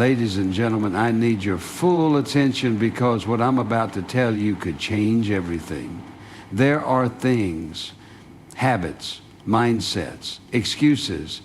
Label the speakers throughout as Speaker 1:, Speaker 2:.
Speaker 1: Ladies and gentlemen, I need your full attention because what I'm about to tell you could change everything. There are things, habits, mindsets, excuses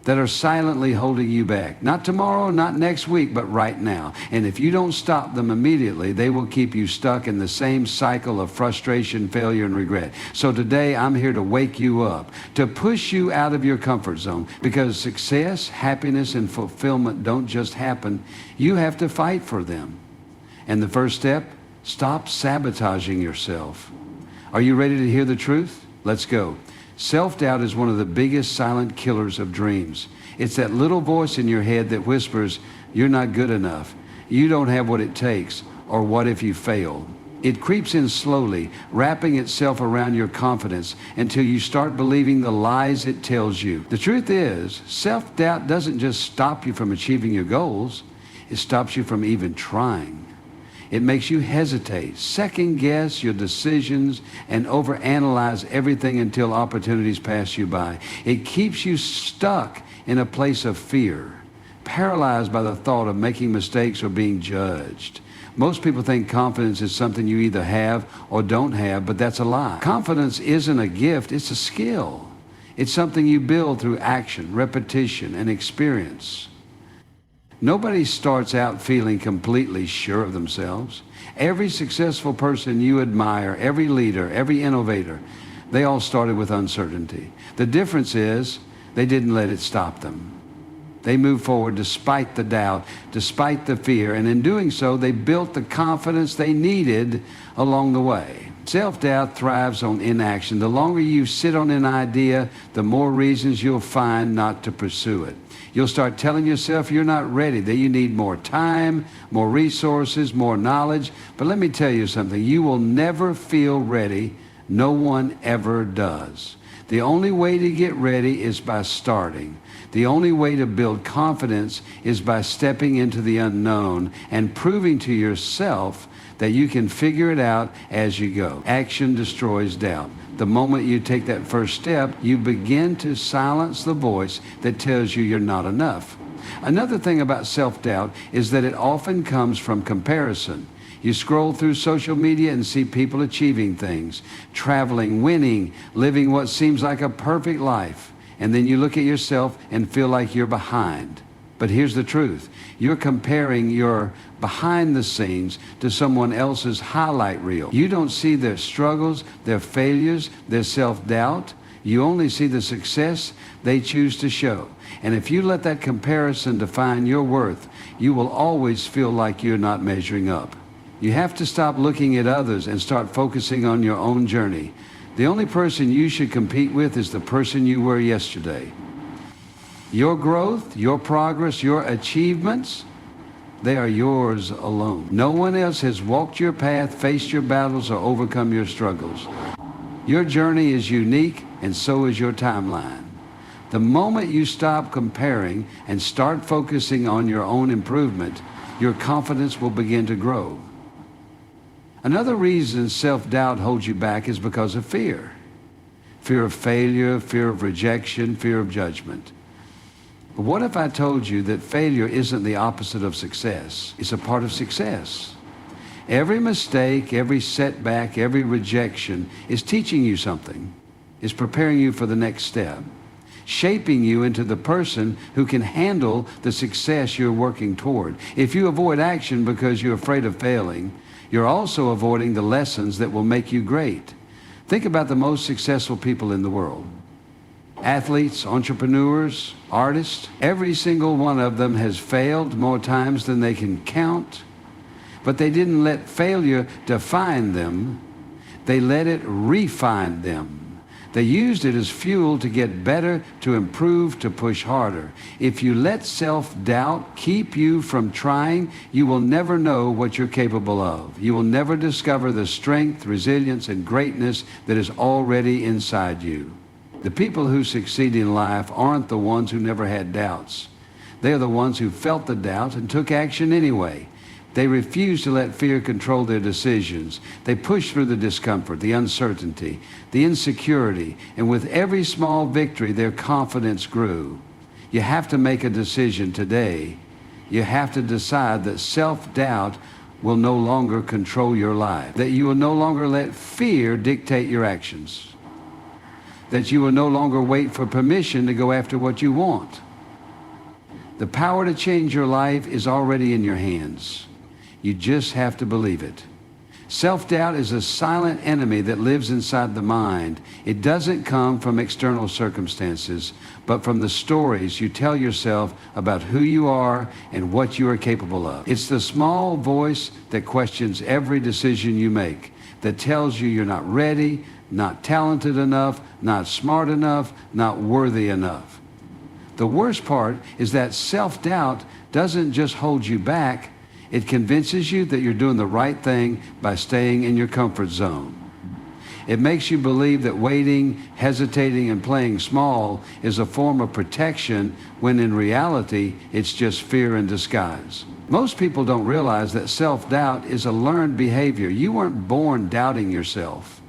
Speaker 1: that are silently holding you back. Not tomorrow, not next week, but right now. And if you don't stop them immediately, they will keep you stuck in the same cycle of frustration, failure, and regret. So today, I'm here to wake you up, to push you out of your comfort zone, because success, happiness, and fulfillment don't just happen. You have to fight for them. And the first step, stop sabotaging yourself. Are you ready to hear the truth? Let's go. Self-doubt is one of the biggest silent killers of dreams. It's that little voice in your head that whispers, you're not good enough, you don't have what it takes, or what if you fail? It creeps in slowly, wrapping itself around your confidence until you start believing the lies it tells you. The truth is, self-doubt doesn't just stop you from achieving your goals, it stops you from even trying. It makes you hesitate, second-guess your decisions, and overanalyze everything until opportunities pass you by. It keeps you stuck in a place of fear, paralyzed by the thought of making mistakes or being judged. Most people think confidence is something you either have or don't have, but that's a lie. Confidence isn't a gift, it's a skill. It's something you build through action, repetition, and experience. Nobody starts out feeling completely sure of themselves. Every successful person you admire, every leader, every innovator, they all started with uncertainty. The difference is they didn't let it stop them. They moved forward despite the doubt, despite the fear, and in doing so, they built the confidence they needed along the way. Self-doubt thrives on inaction. The longer you sit on an idea, the more reasons you'll find not to pursue it. You'll start telling yourself you're not ready, that you need more time, more resources, more knowledge. But let me tell you something, you will never feel ready. No one ever does. The only way to get ready is by starting. The only way to build confidence is by stepping into the unknown and proving to yourself that you can figure it out as you go. Action destroys doubt. The moment you take that first step, you begin to silence the voice that tells you you're not enough. Another thing about self-doubt is that it often comes from comparison. You scroll through social media and see people achieving things, traveling, winning, living what seems like a perfect life. And then you look at yourself and feel like you're behind. But here's the truth. You're comparing your behind the scenes to someone else's highlight reel. You don't see their struggles, their failures, their self-doubt. You only see the success they choose to show. And if you let that comparison define your worth, you will always feel like you're not measuring up. You have to stop looking at others and start focusing on your own journey. The only person you should compete with is the person you were yesterday. Your growth, your progress, your achievements, they are yours alone. No one else has walked your path, faced your battles, or overcome your struggles. Your journey is unique, and so is your timeline. The moment you stop comparing and start focusing on your own improvement, your confidence will begin to grow. Another reason self-doubt holds you back is because of fear. Fear of failure, fear of rejection, fear of judgment. But what if I told you that failure isn't the opposite of success? It's a part of success. Every mistake, every setback, every rejection is teaching you something. It's preparing you for the next step, shaping you into the person who can handle the success you're working toward. If you avoid action because you're afraid of failing, you're also avoiding the lessons that will make you great. Think about the most successful people in the world. Athletes, entrepreneurs, artists, every single one of them has failed more times than they can count, but they didn't let failure define them. They let it refine them. They used it as fuel to get better, to improve, to push harder. If you let self-doubt keep you from trying, you will never know what you're capable of. You will never discover the strength, resilience, and greatness that is already inside you. The people who succeed in life aren't the ones who never had doubts. They are the ones who felt the doubt and took action anyway. They refused to let fear control their decisions. They pushed through the discomfort, the uncertainty, the insecurity, and with every small victory, their confidence grew. You have to make a decision today. You have to decide that self-doubt will no longer control your life, that you will no longer let fear dictate your actions, that you will no longer wait for permission to go after what you want. The power to change your life is already in your hands. You just have to believe it. Self-doubt is a silent enemy that lives inside the mind. It doesn't come from external circumstances, but from the stories you tell yourself about who you are and what you are capable of. It's the small voice that questions every decision you make, that tells you you're not ready, not talented enough, not smart enough, not worthy enough. The worst part is that self-doubt doesn't just hold you back. It convinces you that you're doing the right thing by staying in your comfort zone. It makes you believe that waiting, hesitating, and playing small is a form of protection, when in reality, it's just fear in disguise. Most people don't realize that self-doubt is a learned behavior. You weren't born doubting yourself.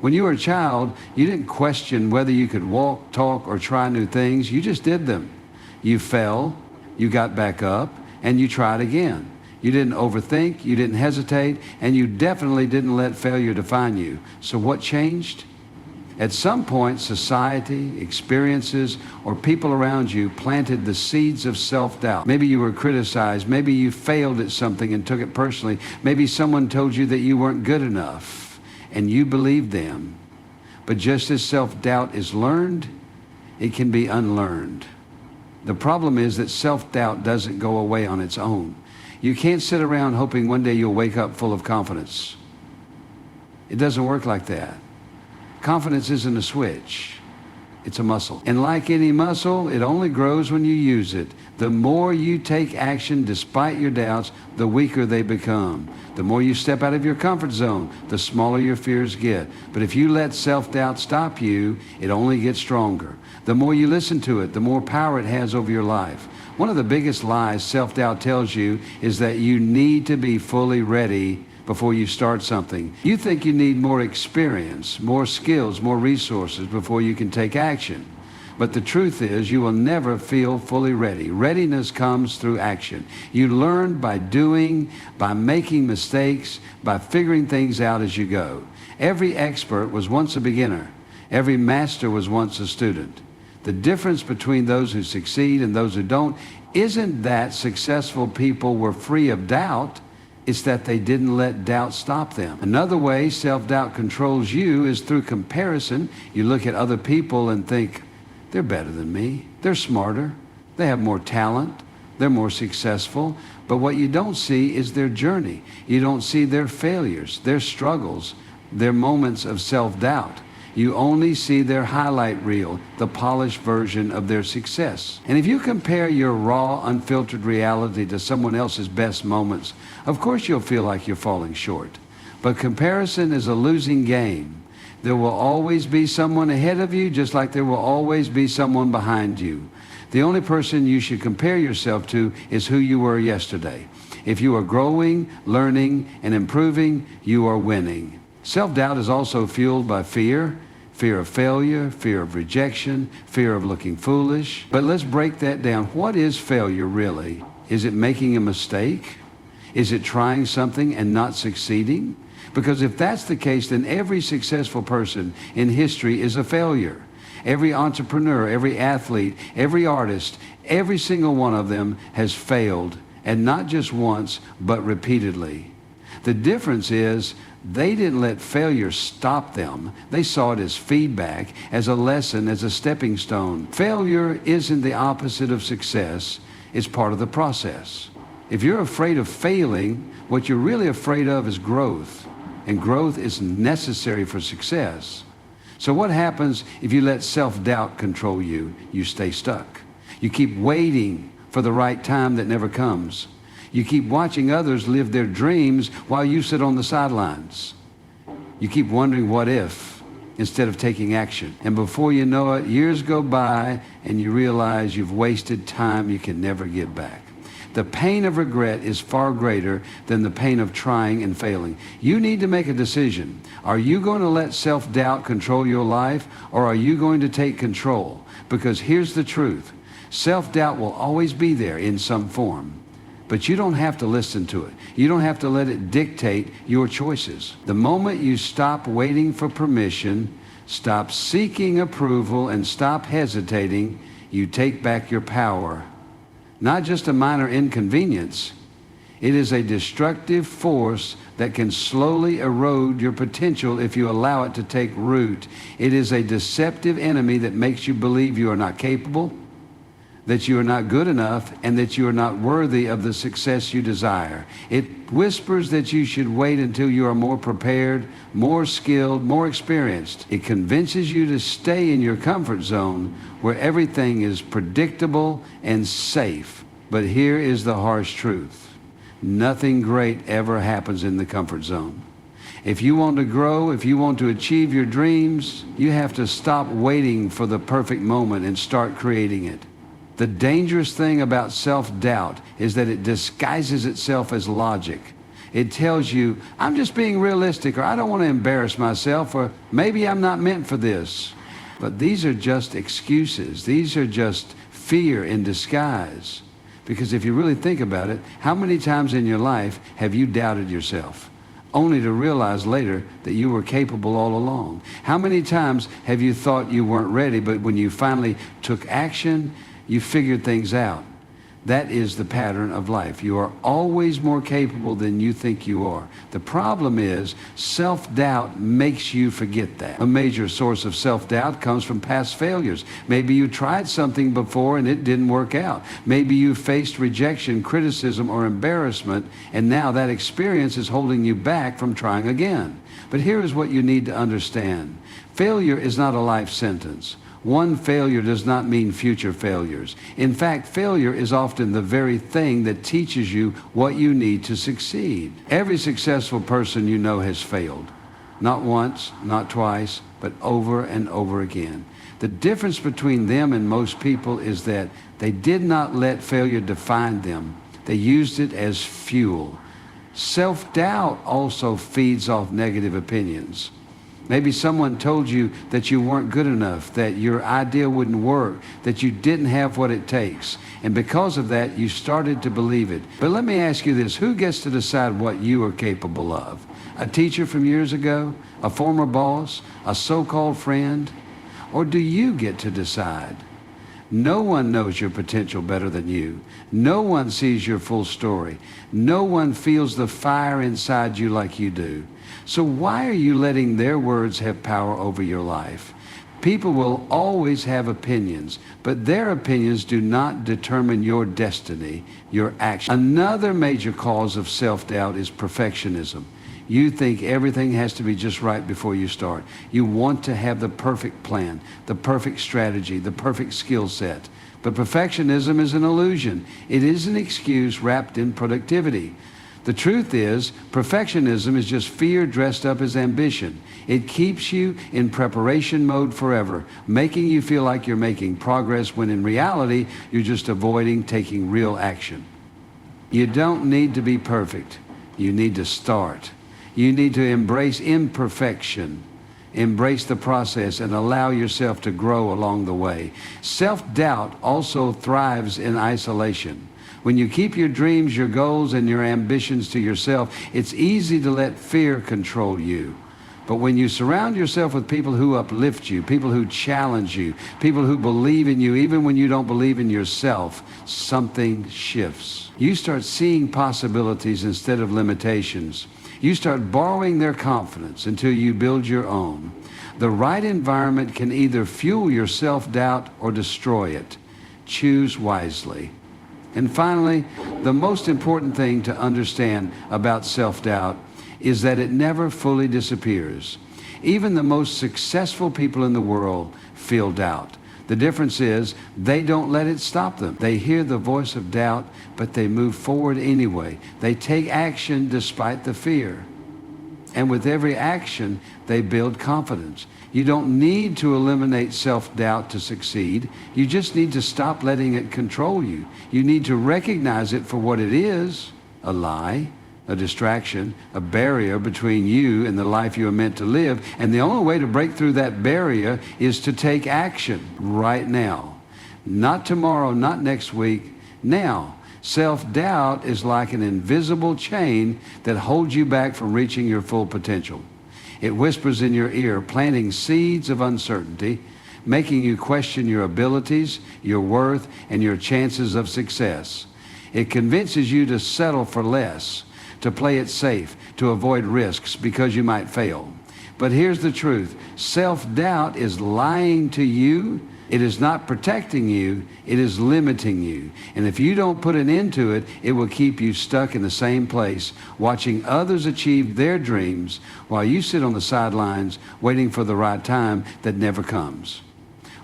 Speaker 1: When you were a child, you didn't question whether you could walk, talk, or try new things. You just did them. You fell, you got back up, and you tried again. You didn't overthink, you didn't hesitate, and you definitely didn't let failure define you. So what changed? At some point, society, experiences, or people around you planted the seeds of self-doubt. Maybe you were criticized, maybe you failed at something and took it personally. Maybe someone told you that you weren't good enough, and you believed them. But just as self-doubt is learned, it can be unlearned. The problem is that self-doubt doesn't go away on its own. You can't sit around hoping one day you'll wake up full of confidence. It doesn't work like that. Confidence isn't a switch. It's a muscle. And like any muscle, it only grows when you use it. The more you take action despite your doubts, the weaker they become. The more you step out of your comfort zone, the smaller your fears get. But if you let self-doubt stop you, it only gets stronger. The more you listen to it, the more power it has over your life. One of the biggest lies self-doubt tells you is that you need to be fully ready before you start something. You think you need more experience, more skills, more resources before you can take action. But the truth is, you will never feel fully ready. Readiness comes through action. You learn by doing, by making mistakes, by figuring things out as you go. Every expert was once a beginner. Every master was once a student. The difference between those who succeed and those who don't isn't that successful people were free of doubt. It's that they didn't let doubt stop them. Another way self-doubt controls you is through comparison. You look at other people and think, they're better than me. They're smarter. They have more talent. They're more successful. But what you don't see is their journey. You don't see their failures, their struggles, their moments of self-doubt. You only see their highlight reel, the polished version of their success. And if you compare your raw, unfiltered reality to someone else's best moments, of course you'll feel like you're falling short. But comparison is a losing game. There will always be someone ahead of you, just like there will always be someone behind you. The only person you should compare yourself to is who you were yesterday. If you are growing, learning, and improving, you are winning. Self-doubt is also fueled by fear, fear of failure, fear of rejection, fear of looking foolish. But let's break that down. What is failure really? Is it making a mistake? Is it trying something and not succeeding? Because if that's the case, then every successful person in history is a failure. Every entrepreneur, every athlete, every artist, every single one of them has failed, and not just once, but repeatedly. The difference is they didn't let failure stop them. They saw it as feedback, as a lesson, as a stepping stone. Failure isn't the opposite of success. It's part of the process. If you're afraid of failing, what you're really afraid of is growth. And growth is necessary for success. So what happens if you let self-doubt control you? You stay stuck. You keep waiting for the right time that never comes. You keep watching others live their dreams while you sit on the sidelines. You keep wondering what if, instead of taking action. And before you know it, years go by and you realize you've wasted time you can never get back. The pain of regret is far greater than the pain of trying and failing. You need to make a decision. Are you going to let self-doubt control your life, or are you going to take control? Because here's the truth. Self-doubt will always be there in some form. but you don't have to listen to it. You don't have to let it dictate your choices. The moment you stop waiting for permission, stop seeking approval, and stop hesitating, you take back your power. Not just a minor inconvenience. It is a destructive force that can slowly erode your potential if you allow it to take root. It is a deceptive enemy that makes you believe you are not capable, that you are not good enough, and that you are not worthy of the success you desire. It whispers that you should wait until you are more prepared, more skilled, more experienced. It convinces you to stay in your comfort zone where everything is predictable and safe. But here is the harsh truth. Nothing great ever happens in the comfort zone. If you want to grow, if you want to achieve your dreams, you have to stop waiting for the perfect moment and start creating it. The dangerous thing about self-doubt is that it disguises itself as logic. It tells you, I'm just being realistic, or I don't want to embarrass myself, or maybe I'm not meant for this. But these are just excuses. These are just fear in disguise. Because if you really think about it, how many times in your life have you doubted yourself, only to realize later that you were capable all along? How many times have you thought you weren't ready, but when you finally took action, you figured things out? That is the pattern of life. You are always more capable than you think you are. The problem is self-doubt makes you forget that. A major source of self-doubt comes from past failures. Maybe you tried something before and it didn't work out. Maybe you faced rejection, criticism, or embarrassment, and now that experience is holding you back from trying again. But here is what you need to understand. Failure is not a life sentence. One failure does not mean future failures. In fact, failure is often the very thing that teaches you what you need to succeed. Every successful person you know has failed. Not once, not twice, but over and over again. The difference between them and most people is that they did not let failure define them. They used it as fuel. Self-doubt also feeds off negative opinions. Maybe someone told you that you weren't good enough, that your idea wouldn't work, that you didn't have what it takes. And because of that, you started to believe it. But let me ask you this, who gets to decide what you are capable of? A teacher from years ago? A former boss? A so-called friend? Or do you get to decide? No one knows your potential better than you. No one sees your full story. No one feels the fire inside you like you do. So why are you letting their words have power over your life? People will always have opinions, but their opinions do not determine your destiny, your action. Another major cause of self-doubt is perfectionism. You think everything has to be just right before you start. You want to have the perfect plan, the perfect strategy, the perfect skill set. But perfectionism is an illusion. It is an excuse wrapped in productivity. The truth is, perfectionism is just fear dressed up as ambition. It keeps you in preparation mode forever, making you feel like you're making progress when in reality, you're just avoiding taking real action. You don't need to be perfect. You need to start. You need to embrace imperfection. Embrace the process and allow yourself to grow along the way. Self-doubt also thrives in isolation. When you keep your dreams, your goals, and your ambitions to yourself, it's easy to let fear control you. But when you surround yourself with people who uplift you, people who challenge you, people who believe in you, even when you don't believe in yourself, something shifts. You start seeing possibilities instead of limitations. You start borrowing their confidence until you build your own. The right environment can either fuel your self-doubt or destroy it. Choose wisely. And finally, the most important thing to understand about self-doubt is that it never fully disappears. Even the most successful people in the world feel doubt. The difference is they don't let it stop them. They hear the voice of doubt, but they move forward anyway. They take action despite the fear. And with every action, they build confidence. You don't need to eliminate self-doubt to succeed. You just need to stop letting it control you. You need to recognize it for what it is, a lie, a distraction, a barrier between you and the life you are meant to live. And the only way to break through that barrier is to take action right now. Not tomorrow, not next week, now. Self-doubt is like an invisible chain that holds you back from reaching your full potential. It whispers in your ear, planting seeds of uncertainty, making you question your abilities, your worth, and your chances of success. It convinces you to settle for less, to play it safe, to avoid risks because you might fail. But here's the truth. Self-doubt is lying to you. It is not protecting you. It is limiting you. And if you don't put an end to it, it will keep you stuck in the same place, watching others achieve their dreams while you sit on the sidelines waiting for the right time that never comes.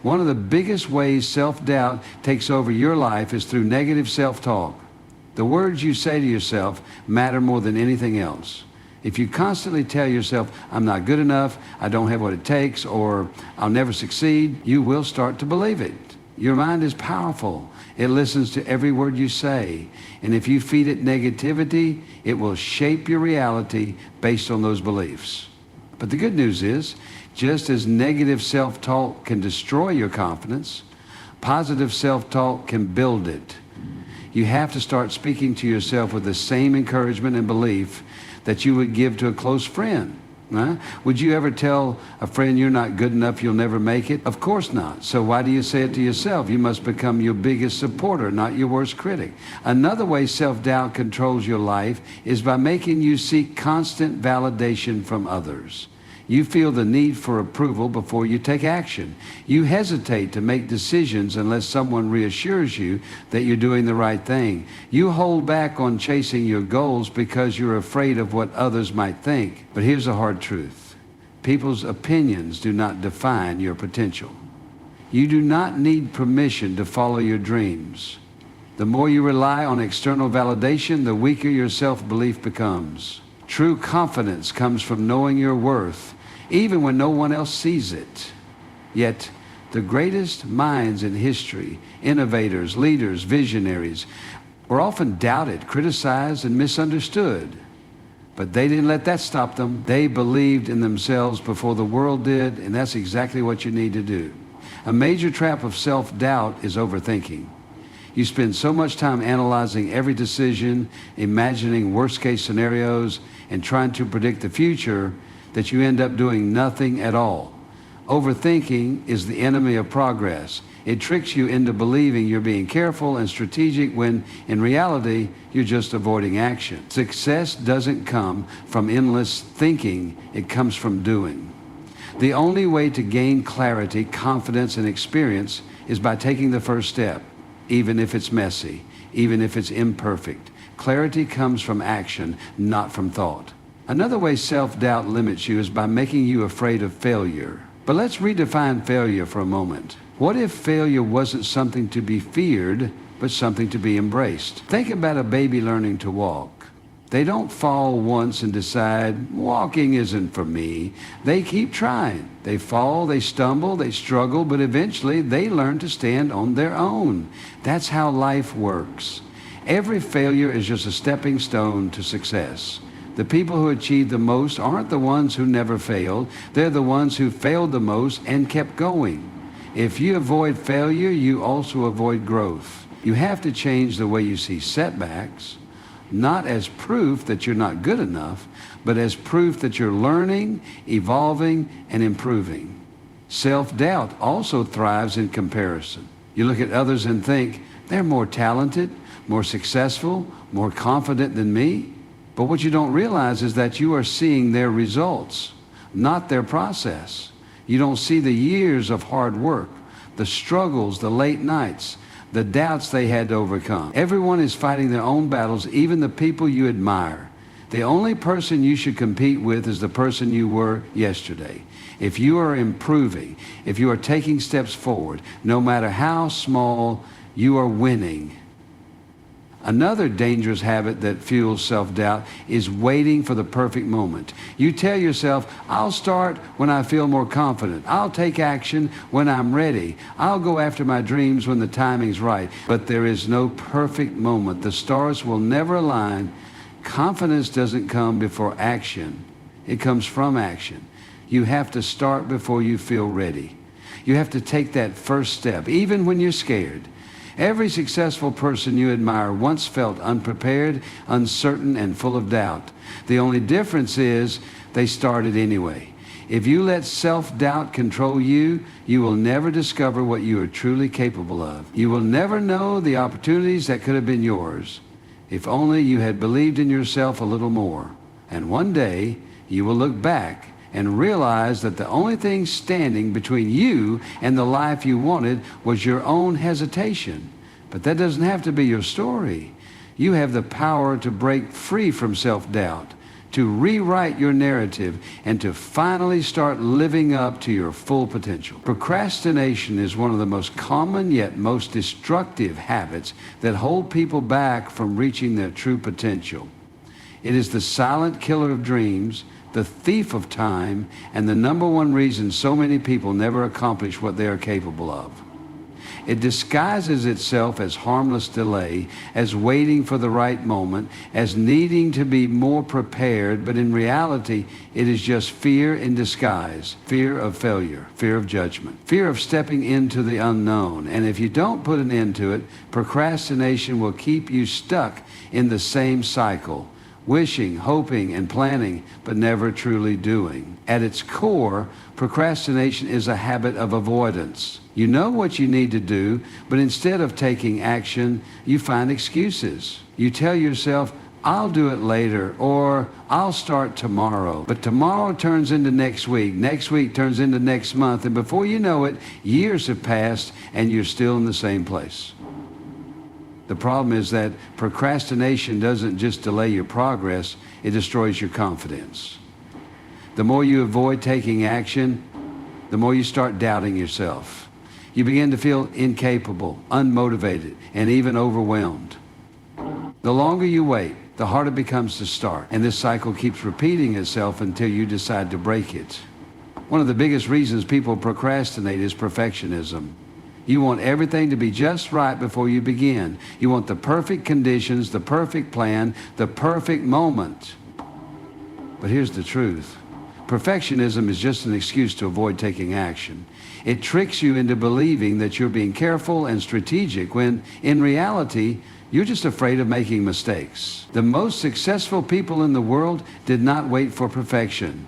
Speaker 1: One of the biggest ways self-doubt takes over your life is through negative self-talk. The words you say to yourself matter more than anything else. If you constantly tell yourself, I'm not good enough, I don't have what it takes, or I'll never succeed, you will start to believe it. Your mind is powerful. It listens to every word you say. And if you feed it negativity, it will shape your reality based on those beliefs. But the good news is, just as negative self-talk can destroy your confidence, positive self-talk can build it. You have to start speaking to yourself with the same encouragement and belief that you would give to a close friend. Would you ever tell a friend you're not good enough, you'll never make it? Of course not. So why do you say it to yourself? You must become your biggest supporter, not your worst critic. Another way self-doubt controls your life is by making you seek constant validation from others. You feel the need for approval before you take action. You hesitate to make decisions unless someone reassures you that you're doing the right thing. You hold back on chasing your goals because you're afraid of what others might think. But here's the hard truth. People's opinions do not define your potential. You do not need permission to follow your dreams. The more you rely on external validation, the weaker your self-belief becomes. True confidence comes from knowing your worth, even when no one else sees it. Yet, the greatest minds in history, innovators, leaders, visionaries, were often doubted, criticized, and misunderstood. But they didn't let that stop them. They believed in themselves before the world did, and that's exactly what you need to do. A major trap of self-doubt is overthinking. You spend so much time analyzing every decision, imagining worst-case scenarios, and trying to predict the future that you end up doing nothing at all. Overthinking is the enemy of progress. It tricks you into believing you're being careful and strategic when, in reality, you're just avoiding action. Success doesn't come from endless thinking. It comes from doing. The only way to gain clarity, confidence, and experience is by taking the first step, even if it's messy, even if it's imperfect. Clarity comes from action, not from thought. Another way self-doubt limits you is by making you afraid of failure. But let's redefine failure for a moment. What if failure wasn't something to be feared, but something to be embraced? Think about a baby learning to walk. They don't fall once and decide, walking isn't for me. They keep trying. They fall, they stumble, they struggle, but eventually they learn to stand on their own. That's how life works. Every failure is just a stepping stone to success. The people who achieve the most aren't the ones who never failed. They're the ones who failed the most and kept going. If you avoid failure, you also avoid growth. You have to change the way you see setbacks, not as proof that you're not good enough, but as proof that you're learning, evolving, and improving. Self-doubt also thrives in comparison. You look at others and think, they're more talented, more successful, more confident than me. But what you don't realize is that you are seeing their results, not their process. You don't see the years of hard work, the struggles, the late nights, the doubts they had to overcome. Everyone is fighting their own battles, even the people you admire. The only person you should compete with is the person you were yesterday. If you are improving, if you are taking steps forward, no matter how small, you are winning. Another dangerous habit that fuels self-doubt is waiting for the perfect moment. You tell yourself, I'll start when I feel more confident. I'll take action when I'm ready. I'll go after my dreams when the timing's right. But there is no perfect moment. The stars will never align. Confidence doesn't come before action. It comes from action. You have to start before you feel ready. You have to take that first step, even when you're scared. Every successful person you admire once felt unprepared, uncertain, and full of doubt. The only difference is they started anyway. If you let self-doubt control you, you will never discover what you are truly capable of. You will never know the opportunities that could have been yours if only you had believed in yourself a little more. And one day, you will look back and realize that the only thing standing between you and the life you wanted was your own hesitation. But that doesn't have to be your story. You have the power to break free from self-doubt, to rewrite your narrative, and to finally start living up to your full potential. Procrastination is one of the most common yet most destructive habits that hold people back from reaching their true potential. It is the silent killer of dreams, the thief of time, and the number one reason so many people never accomplish what they are capable of. It disguises itself as harmless delay, as waiting for the right moment, as needing to be more prepared, but in reality, it is just fear in disguise. Fear of failure, fear of judgment, fear of stepping into the unknown. And if you don't put an end to it, procrastination will keep you stuck in the same cycle, wishing, hoping, and planning, but never truly doing. At its core, procrastination is a habit of avoidance. You know what you need to do, but instead of taking action, you find excuses. You tell yourself, I'll do it later, or I'll start tomorrow. But tomorrow turns into next week turns into next month, and before you know it, years have passed and you're still in the same place. The problem is that procrastination doesn't just delay your progress, it destroys your confidence. The more you avoid taking action, the more you start doubting yourself. You begin to feel incapable, unmotivated, and even overwhelmed. The longer you wait, the harder it becomes to start. And this cycle keeps repeating itself until you decide to break it. One of the biggest reasons people procrastinate is perfectionism. You want everything to be just right before you begin. You want the perfect conditions, the perfect plan, the perfect moment. But here's the truth. Perfectionism is just an excuse to avoid taking action. It tricks you into believing that you're being careful and strategic when, in reality, you're just afraid of making mistakes. The most successful people in the world did not wait for perfection.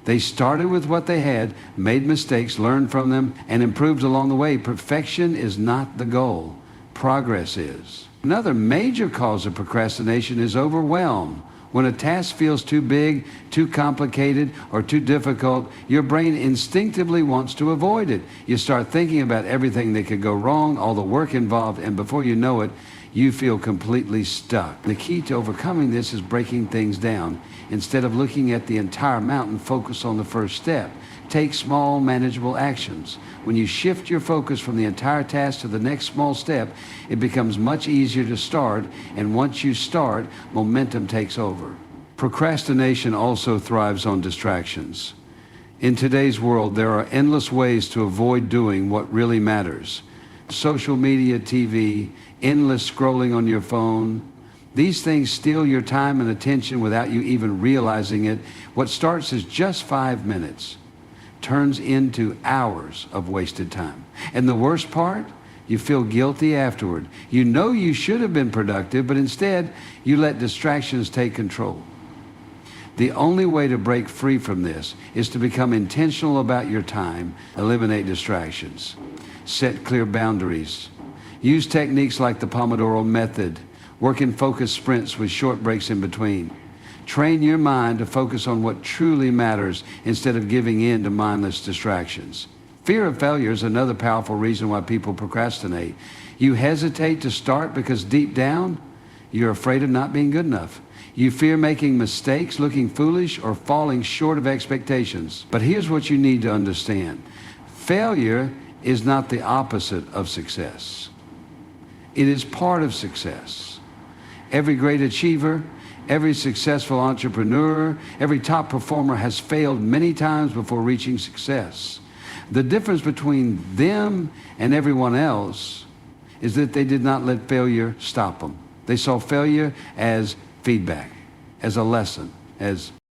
Speaker 1: They started with what they had, made mistakes, learned from them, and improved along the way. Perfection is not the goal. Progress is. Another major cause of procrastination is overwhelm. When a task feels too big, too complicated, or too difficult, your brain instinctively wants to avoid it. You start thinking about everything that could go wrong, all the work involved, and before you know it, you feel completely stuck. The key to overcoming this is breaking things down. Instead of looking at the entire mountain, focus on the first step. Take small, manageable actions. When you shift your focus from the entire task to the next small step, it becomes much easier to start, and once you start, momentum takes over. Procrastination also thrives on distractions. In today's world, there are endless ways to avoid doing what really matters. Social media, TV, endless scrolling on your phone. These things steal your time and attention without you even realizing it. What starts as just 5 minutes turns into hours of wasted time. And the worst part, you feel guilty afterward. You know you should have been productive, but instead you let distractions take control. The only way to break free from this is to become intentional about your time, eliminate distractions, set clear boundaries, use techniques like the Pomodoro method, work in focused sprints with short breaks in between. Train your mind to focus on what truly matters instead of giving in to mindless distractions. Fear of failure is another powerful reason why people procrastinate. You hesitate to start because deep down, you're afraid of not being good enough. You fear making mistakes, looking foolish, or falling short of expectations. But here's what you need to understand. Failure is not the opposite of success. It is part of success. Every great achiever, every successful entrepreneur, every top performer has failed many times before reaching success. The difference between them and everyone else is that they did not let failure stop them. They saw failure as feedback, as a lesson, as